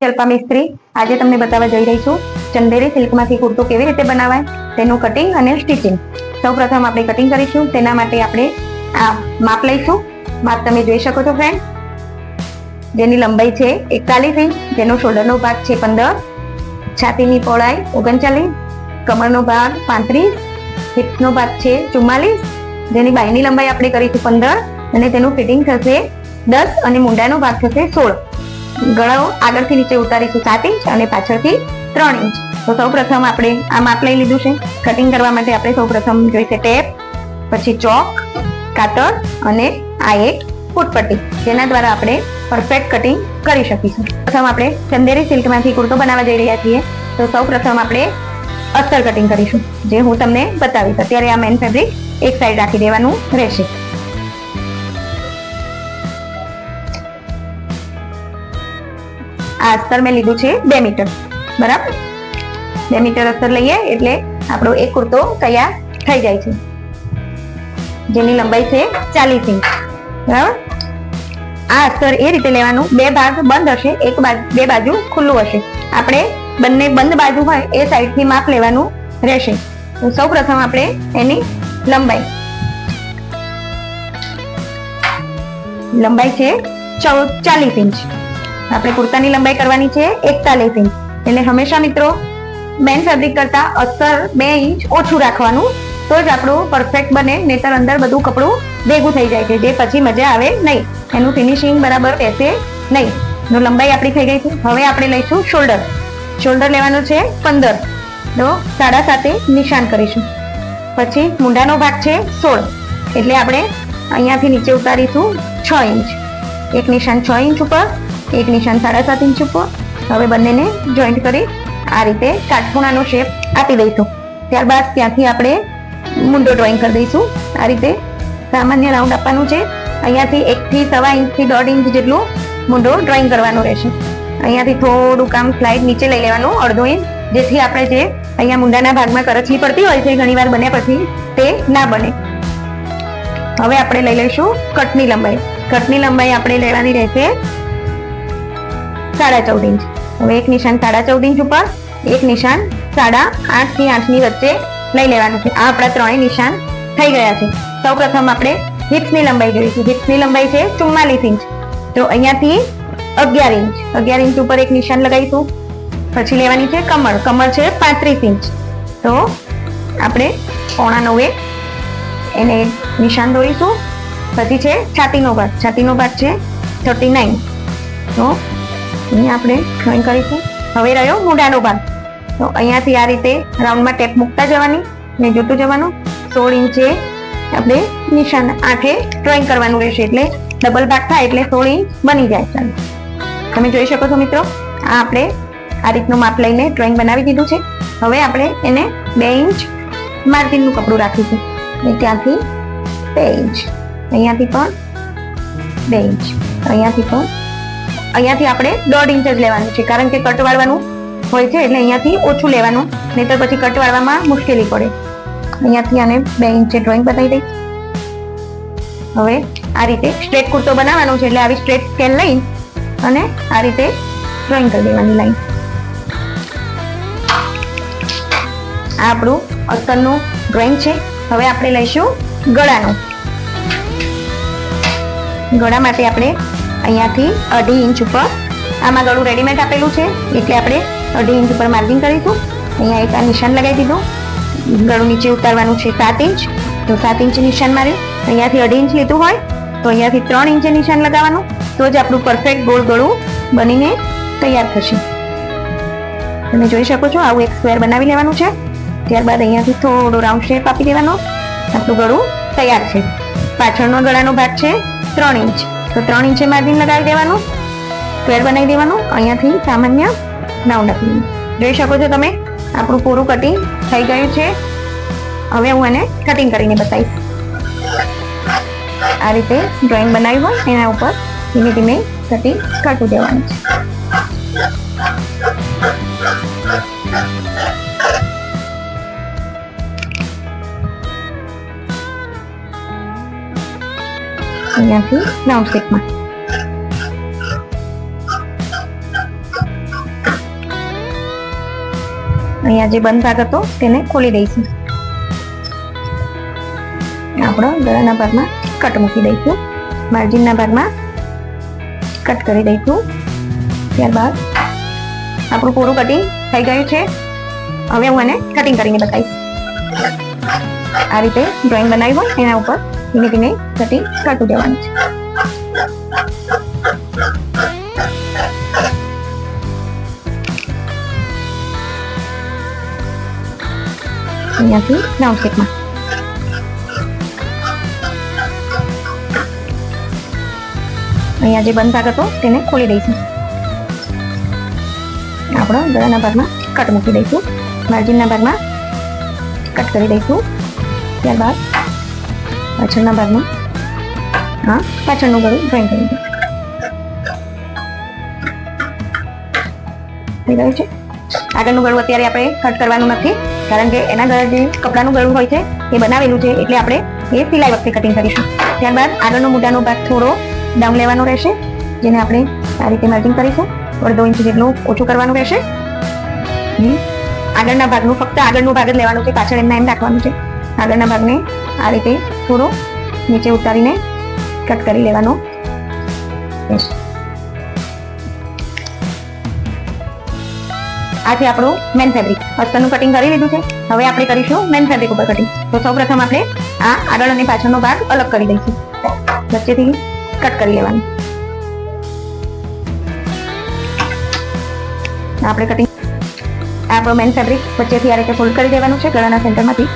અલ્પા મિસ્ત્રી આજે તમને બતાવવા જઈ રહી છું ચંદેરી સિલ્કમાંથી કુર્તો કેવી રીતે બનાવાય તેનું કટિંગ અને સ્ટિચિંગ. સૌપ્રથમ આપણે કટિંગ કરીશું. તેના માટે આપણે આ માપ લઈશું. માપ તમે જોઈ શકો છો ફ્રેન્ડ, જેની લંબાઈ છે 41 ઇંચ, જેનો શોલ્ડરનો ભાગ છે 15, છાતીની પહોળાઈ 39, કમરનો ભાગ 35, હિપ્સનો ભાગ છે 44, જેની બાયની લંબાઈ આપણે કરીશું 15 અને તેનું ફિટિંગ થશે 10 અને મુંડાનો ભાગ થશે 16. ગળો આગળથી નીચે ઉતારીશું 7 ઇંચ અને પાછળથી 3 ઇંચ. તો સૌપ્રથમ આપણે આ માપ લઈ લીધું છે. કટિંગ કરવા માટે આપણે સૌપ્રથમ જોઈશે ટેપ, પછી ચોક, કાતર અને આ એક ફૂટપટ્ટી, જેના દ્વારા આપણે પરફેક્ટ કટિંગ કરી શકીશું. પ્રથમ આપણે ચંદેરી સિલ્કમાંથી કુર્તો બનાવવા જઈ રહ્યા છીએ. તો સૌપ્રથમ આપણે અસ્તર કટિંગ કરીશું, જે હું તમને બતાવીશ. અત્યારે આ મેઇન ફેબ્રિક એક સાઈડ રાખી દેવાનું રહેશે. આ અસ્તર મેં લીધું છે 2 મીટર, બરાબર. 2 મીટર અસ્તર લઈએ એટલે આપણો એક કુર્તો તૈયાર થઈ જાય છે, જેની લંબાઈ છે 40 ઇંચ, બરાબર. આ અસ્તર એ રીતે લેવાનું, 2 ભાગ બંધ હશે, બે બાજુ ખુલ્લું હશે. આપણે બંને બંધ બાજુ હોય એ સાઈડથી માપ લેવાનું રહેશે. તો સૌ પ્રથમ આપણે એની લંબાઈ છે 40 ઇંચ. આપણે કુર્તાની લંબાઈ કરવાની છે 41 ઇંચ. એટલે હંમેશા મિત્રો મેઇન ફેબ્રિક કરતા અસ્તર 2 ઇંચ ઓછું રાખવાનું, તો જ આપણું પરફેક્ટ બને. નહીતર અંદર બધું કપડું ભેગું થઈ જાય છે, જે પછી મજા આવે નહીં, એનું ફિનિશિંગ બરાબર બેસે નહીં. તો લંબાઈ આપણી થઈ ગઈ છે. હવે આપણે લઈશું શોલ્ડર. શોલ્ડર લેવાનું છે 15, તો 7.5 નિશાન કરીશું. પછી મુંડાનો ભાગ છે 16, એટલે આપણે અહીંયાથી નીચે ઉતારીશું 6 ઇંચ. એક નિશાન 6 ઇંચ ઉપર, એક નિશાન 7.5 ઇંચ ઉપર. હવે બંનેને જોઈન્ટ કરી આ રીતે કાટખૂણાનો શેપ આપી દઈશું. ત્યારબાદ ત્યાંથી આપણે મુંડો ડ્રોઈંગ કરી દઈશું. આ રીતે સામાન્ય રાઉન્ડ આપવાનું છે. અહીંયાથી 1 થી 1.5 ઇંચથી 1.5 ઇંચ જેટલું મુંડો ડ્રોઈંગ કરવાનું રહેશે. અહીંયાથી થોડું કામ સ્લાઇડ નીચે લઈ લેવાનું, અડધો ઇંચ, જેથી આપણે જે અહીંયા મુંડાના ભાગમાં કરચલી પડતી હોય છે ઘણીવાર બન્યા પછી, તે ના બને. હવે આપણે લઈ લઈશું કટની લંબાઈ. કટની લંબાઈ આપણે લેવાની રહેશે 14.5 ઇંચ. હવે એક નિશાન 14.5 ઇંચ ઉપર, એક નિશાન 8.5 થી 8 ની વચ્ચે લઈ લેવાનું છે. આ આપણા 3 નિશાન થઈ ગયા છે. સૌ પ્રથમ આપણે હિપ્સની લંબાઈ જોઈશું. હિપ્સની લંબાઈ છે 44 ઇંચ. તો અહીંયાથી 11 ઇંચ ઉપર એક નિશાન લગાવીશું. પછી લેવાની છે કમર. કમર છે 35 ઇંચ. તો આપણે 8.25 એને નિશાન દોરીશું. પછી છે છાતીનો ભાગ. છાતીનો ભાગ છે 39. તો અહીંયા આપણે ડ્રોઈંગ કરીશું. હવે રહ્યો મુંડાનો ભાગ. તો અહીંયાથી આ રીતે રાઉન્ડમાં ટેપ મૂકતા જવાની ને જોતું જવાનું. 16 ઇંચે આપણે નિશાન 8 ડ્રોઈંગ કરવાનું રહેશે, એટલે ડબલ ભાગ થાય એટલે 16 ઇંચ બની જાય. ચાલો, તમે જોઈ શકો છો મિત્રો, આ આપણે આ રીતનું માપ લઈને ડ્રોઈંગ બનાવી દીધું છે. હવે આપણે એને 2 ઇંચ માર્જિનનું કપડું રાખીશું. અને ત્યાંથી 2 ઇંચ, અહીંયાથી પણ 2 ઇંચ, અહીંયાથી આપણે 1.5 ઇંચ જ લેવાનું છે, કારણ કે કટ વાળવાનું હોય છે, એટલે અહીંયાથી ઓછું લેવાનું, નહીતર પછી કટ વાળવામાં મુશ્કેલી પડે. અહીંયાથી આને 2 ઇંચે ડ્રોઈંગ બતાવી દઈ. હવે આ રીતે સ્ટ્રેટ કુર્તો બનાવવાનો છે, એટલે આવી સ્ટ્રેટ સ્કેલ લઈ અને આ રીતે ડ્રોઈંગ કરી દેવાની લાઈન. આ આપણું અસ્તરનું ડ્રોઈંગ છે. હવે આપણે લઈશું ગળાનું. ગળા માટે આપણે અહીંયાથી 2.5 ઇંચ ઉપર, આમાં ગળું રેડીમેડ આપેલું છે, એટલે આપણે 2.5 ઇંચ ઉપર માર્જિન કરીશું. અહીંયા એક આ નિશાન લગાવી દીધું. ગળું નીચે ઉતારવાનું છે 7 ઇંચ. તો 7 ઇંચ નિશાન માર્યું. અહીંયાથી 2.5 ઇંચ લીધું હોય તો અહીંયાથી 3 ઇંચે નિશાન લગાવવાનું, તો જ આપણું પરફેક્ટ ગોળ ગળું બનીને તૈયાર થશે. તમે જોઈ શકો છો, આવું એક સ્ક્વેર બનાવી લેવાનું છે. ત્યારબાદ અહીંયાથી થોડો રાઉન્ડ શેપ આપી દેવાનો. આપણું ગળું તૈયાર છે. પાછળનો ગળાનો ભાગ છે 3 ઇંચ. તો 3 ઇંચે માર્જિન લગાવી દેવાનું, સ્ક્વેર બનાવી દેવાનું. અહીંયાથી સામાન્ય રાઉન્ડ આપી દેવાનું. જોઈ શકો છો તમે, આપણું પૂરું કટિંગ થઈ ગયું છે. હવે હું એને કટિંગ કરીને બતાવીશ. આ રીતે ડ્રોઈંગ બનાવ્યું હોય એના ઉપર ધીમે ધીમે કટિંગ કરતું દેવાનું છે. અહીંયાથી રાઉન્ડ શેપમાં અહીંયા જે બંધ ભાગ હતો તેને ખોલી દઈશું. આપણો ગળાના ભાગમાં કટ મૂકી દઈશું. માર્જિનના ભાગમાં કટ કરી દઈશું. ત્યારબાદ આપણું પૂરું કટિંગ થઈ ગયું છે. હવે હું આને કટિંગ કરીને બતાવીશ. આ રીતે ડ્રોઈંગ બનાવી હોય એના ઉપર ધીમે ધીમે કટિંગ કરતું જવાનું છે. અહીંયાથી રાઉન્ડ શેપમાં અહીંયા જે બંધ ભાગ હતો તેને ખોલી દઈશું. આપણા ગળાના ભાગમાં કટ મૂકી દઈશું. માર્જિનના ભાગમાં કટ કરી દઈશું. ત્યારબાદ પાછળના ભાગમાં પાછળનું ગળું ડ્રોઈંગ કરી દઈશું. થઈ ગયું છે. આગળનું ગળું અત્યારે આપણે કટ કરવાનું નથી, કારણ કે એના ગળા જે કપડાનું ગળું હોય છે એ બનાવેલું છે, એટલે આપણે એ સિલાઈ વખતે કટિંગ કરીશું. ત્યારબાદ આગળનો મોઢાનો ભાગ થોડો ડાઉન લેવાનો રહેશે, જેને આપણે આ રીતે માર્જિંગ કરીશું. 1.5 ઇંચ જેટલું ઓછું કરવાનું રહેશે. આગળના ભાગનું ફક્ત આગળનો ભાગ જ લેવાનો છે, પાછળ એમ રાખવાનું છે. આગળના ભાગને આ રીતે થોડો નીચે ઉતારીને કટ કરી લેવાનો રહેશે. આ છે આપણું મેન ફેબ્રિક. અસ્તરનું કટિંગ કરી લીધું છે. હવે આપણે કરીશું મેન ફેબ્રિક ઉપર કટિંગ. તો સૌપ્રથમ આપણે આ આગળ અને પાછળનો ભાગ અલગ કરી દઈશું. વચ્ચેથી કટ કરી લેવાનું. આપણે કટિંગ આપણો મેન ફેબ્રિક વચ્ચેથી આ રીતે ફોલ્ડ કરી દેવાનું છે ગળાના સેન્ટરમાંથી.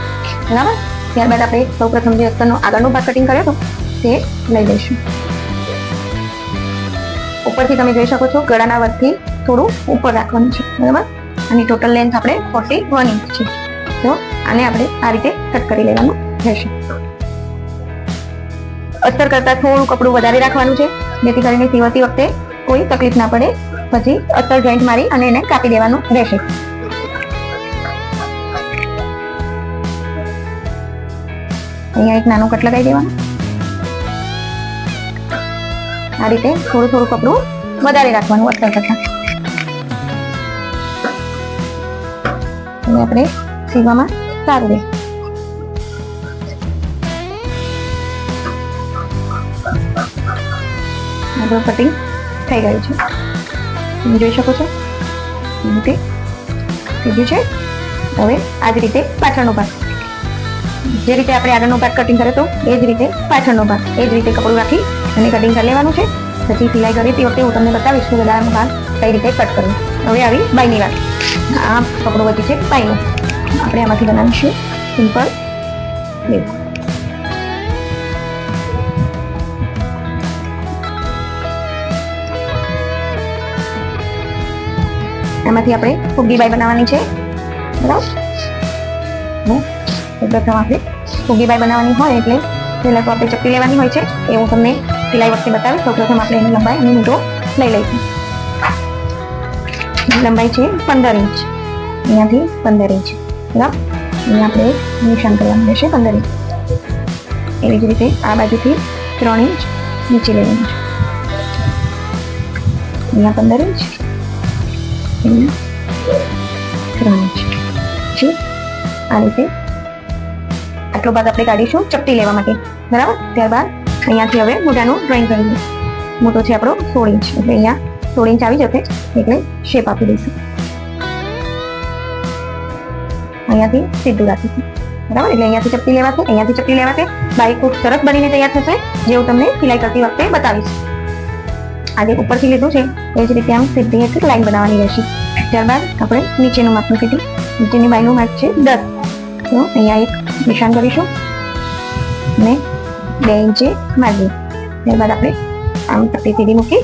બરાબર. ત્યારબાદ આપણે સૌપ્રથમ જે અસ્તરનો આગળનો ભાગ કટિંગ કર્યો હતો તે લઈ લઈશું. ઉપરથી તમે જોઈ શકો છો ગળાના વર્ગથી થોડું ઉપર રાખવાનું છે. બરાબર. આની ટોટલ લેન્થ આપણે 41 ઇંચ છે. તો આને આપણે આ રીતે કટ કરી લેવાનું રહેશે. અસ્તર કરતાં થોડું કપડું વધારે રાખવાનું છે, જેથી કરીને સીવતી વખતે કોઈ તકલીફ ના પડે. પછી અસ્તર જોઈન્ટ મારી અને એને કાપી દેવાનું રહેશે. અહીંયા એક નાનું કટ લગાવી દેવાનું. આ રીતે થોડું થોડું કપડું વધારે રાખવાનું અસ્તર કરતાં. અને આપણે સીવવામાં સારું રહે. આપણું કટિંગ થઈ ગયું છે. તમે જોઈ શકો છો રીતે સીધું છે. હવે આ જ રીતે પાછળનો ભાગ, જે રીતે આપણે આગળનો ભાગ કટિંગ કર્યો હતો એ જ રીતે પાછળનો ભાગ એ જ રીતે કપડું રાખી અને કટિંગ કરી લેવાનું છે. પછી સિલાઈ કરી તે વખતે હું તમને બતાવીશ કે ગળાનો ભાગ કઈ રીતે કટ કરવો. હવે આવી બાયની વાત. આ કપડું વચ્ચે છે બાયનું. આપણે આમાંથી બનાવીશું સિમ્પલ લેસ. આમાંથી આપણે ફુગ્ગી બાય બનાવવાની છે. બરાબર. પ્રથમ આપણે ફુગ્ગી બાય બનાવવાની હોય એટલે પહેલા તો આપણે ચપટી લેવાની હોય છે, એ હું તમને સિલાઈ વખતે બતાવીશ. સૌપ્રથમ આપણે એની લંબાઈ અને મીટો લઈ લઈશું. લંબાઈ છે 15 ઇંચ. અહીંયાથી 15 ઇંચ. બરાબર. અહીંયા આપણે નિશાન કરવાનું રહેશે 15 ઇંચ. એવી જ રીતે આ બાજુથી 3 ઇંચ નીચે લેવાનું છે. અહીંયા 15 ઇંચ, 3 ઇંચ. આ રીતે આટલો ભાગ આપણે કાઢીશું ચપટી લેવા માટે. બરાબર. ત્યારબાદ અહીંયાથી હવે મોઢાનું ડ્રોઈંગ કરીશું. મોટો છે આપણો 16 ઇંચ, એટલે અહીંયા 16 ઇંચ આવી જશે, એટલે શેપ આપી દઈશું. અહીંયાથી સીધું રાખીશું. બરાબર. એટલે અહીંયાથી ચપટી લેવાશે, અહીંયાથી ચપટી લેવાશે. બાઈ ખૂબ સરસ બનીને તૈયાર થશે, જે હું તમને સિલાઈ કરતી વખતે બતાવીશ. આજે ઉપરથી લીધું છે એ જ રીતે આમ સીધી એક લાઈન બનાવવાની રહેશે. ત્યારબાદ આપણે નીચેનું માપનું કીધું. નીચેની બાયનું માપ છે 10. તો અહીંયા એક નિશાન કરીશું અને 2 ઇંચે માર્જિન. ત્યારબાદ આપણે આમ પટ્ટી સીધી મૂકી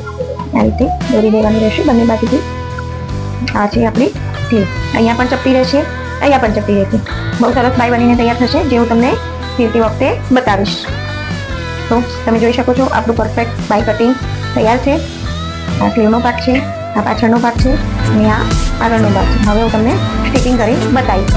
આ રીતે દોરી દેવાની રહેશે બંને બાજુથી. આ છે આપણી સ્લીવ. અહીંયા પણ ચપટી રહેશે, અહીંયા પણ ચપટી રહેશે. બહુ સરસ બાય બનીને તૈયાર થશે, જે હું તમને સીવતી વખતે બતાવીશ. તો તમે જોઈ શકો છો આપણું પરફેક્ટ બાય કટિંગ તૈયાર છે. આ સ્લીવનો ભાગ છે, આ પાછળનો ભાગ છે અને આ આગળનો ભાગ છે. હવે હું તમને સ્ટિચિંગ કરી બતાવીશ.